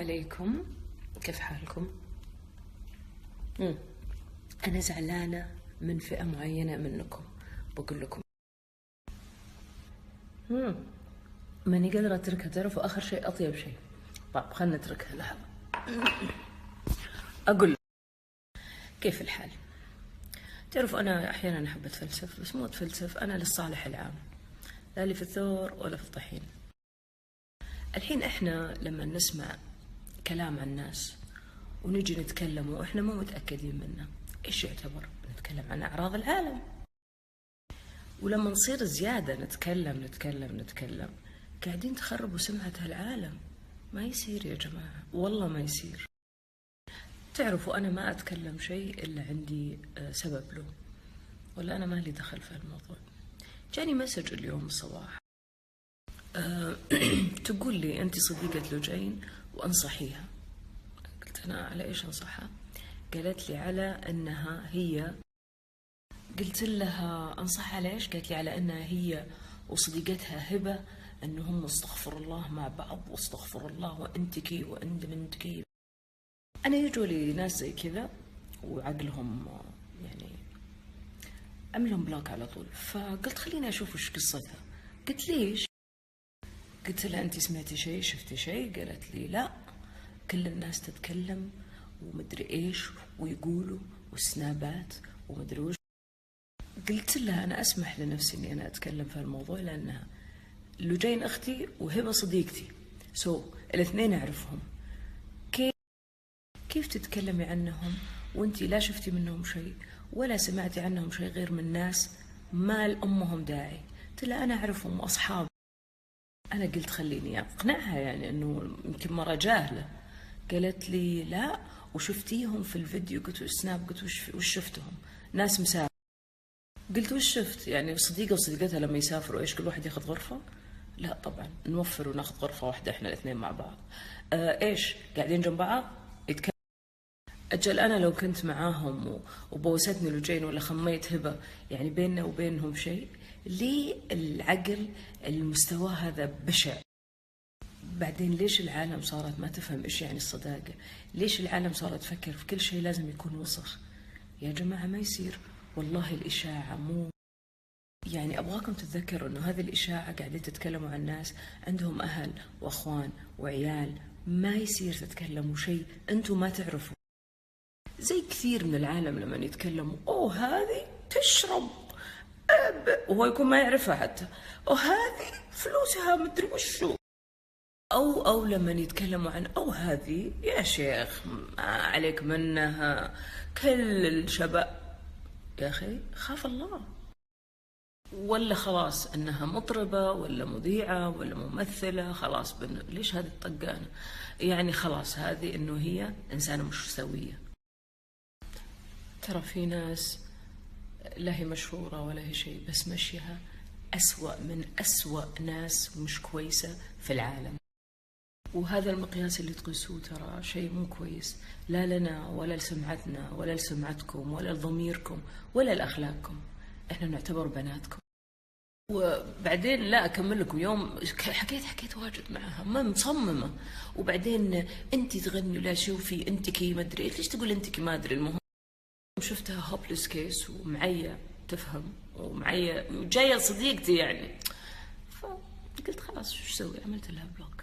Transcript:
عليكم، كيف حالكم؟ أنا زعلانة من فئة معينة منكم، بقول لكم ماني قادرة أتركها. تعرفوا آخر شيء أطيب شيء. طيب خلنا نتركها لحظة. أقول كيف الحال؟ تعرفوا أنا أحيانا أحب أتفلسف، بس مو أتفلسف، أنا للصالح العام، لا لي في الثور ولا في الطحين. الحين إحنا لما نسمع كلام عن الناس ونجي نتكلم وإحنا مو متأكدين منه، إيش يعتبر؟ نتكلم عن أعراض العالم. ولما نصير زيادة نتكلم قاعدين تخربوا سمعة هالعالم. ما يصير يا جماعة، والله ما يصير. تعرفوا أنا ما أتكلم شيء إلا عندي سبب له، ولا أنا ما لي دخل في الموضوع. جاني مسج اليوم الصباح تقول لي أنت صديقة لجين وأنصحيها. قلت أنا على إيش أنصحها؟ قالت لي على أنها هي. قلت لها أنصحها على إيش؟ قالت لي على أنها هي وصديقتها هبة أنهم استغفر الله مع بعض، واستغفر الله وأنتكي وأنت منتكي. أنا يجوا لي ناس زي كذا وعقلهم يعني أعملهم بلوك على طول. فقلت خليني أشوف وش قصتها. قلت ليش؟ قلت لها أنت سمعتي شيء، شفتي شيء؟ قالت لي لا، كل الناس تتكلم ومدري إيش ويقولوا والسنابات ومدري وش. قلت لها أنا أسمح لنفسي إني أنا أتكلم في الموضوع لأنها لجين أختي وهبة صديقتي، الاثنين أعرفهم. كيف تتكلمي عنهم وانتي لا شفتي منهم شيء ولا سمعتي عنهم شيء غير من ناس ما لأمهم داعي؟ قلت لها أنا أعرفهم وأصحاب. أنا قلت خليني أقنعها يعني أنه يمكن مرة جاهلة. قالت لي لا وشفتيهم في الفيديو. قلت السناب، قلت وش شفتهم؟ ناس مسافر. قلت وش شفت؟ يعني صديقة وصديقتها لما يسافروا ايش كل واحد ياخذ غرفة؟ لا طبعا نوفر وناخذ غرفة واحدة احنا الاثنين مع بعض. ايش قاعدين جنب بعض يتكلم. أجل أنا لو كنت معاهم وبوستني لجين ولا خميت هبة يعني بيننا وبينهم شيء، ليه العقل المستوى هذا بشع؟ بعدين ليش العالم صارت ما تفهم إيش يعني الصداقة؟ ليش العالم صارت تفكر في كل شيء لازم يكون وسخ؟ يا جماعة ما يصير. والله الإشاعة مو يعني أبغاكم تتذكروا أنه هذه الإشاعة قاعدين تتكلموا عن ناس عندهم أهل وأخوان وعيال. ما يصير تتكلموا شيء أنتم ما تعرفوا. زي كثير من العالم لما يتكلموا أوه هذه تشرب وهو يكون ما يعرفها حتى، وهذه فلوسها مدري وشو. أو لما يتكلموا عن أو هذه يا شيخ ما عليك منها كل الشباب. يا أخي خاف الله. ولا خلاص أنها مطربة ولا مذيعة ولا ممثلة، خلاص ليش هذه الطقانة؟ يعني خلاص هذه أنه هي إنسانة مش سوية. ترى في ناس لا هي مشهورة ولا هي شيء، بس مشيها أسوأ من أسوأ ناس مش كويسة في العالم. وهذا المقياس اللي تقيسوه ترى شيء مو كويس، لا لنا ولا لسمعتنا ولا لسمعتكم ولا لضميركم ولا لأخلاقكم. احنا نعتبر بناتكم. وبعدين لا أكمل لكم. يوم حكيت واجد معها ما مصممة، وبعدين أنت تغني لا شوفي أنت كي ما أدري ليش تقول أنت كي ما أدري. المهم شفتها هوبلس كيس ومعية تفهم ومعية جاية صديقتي يعني، فقلت خلاص شو أسوي؟ عملت لها بلوك.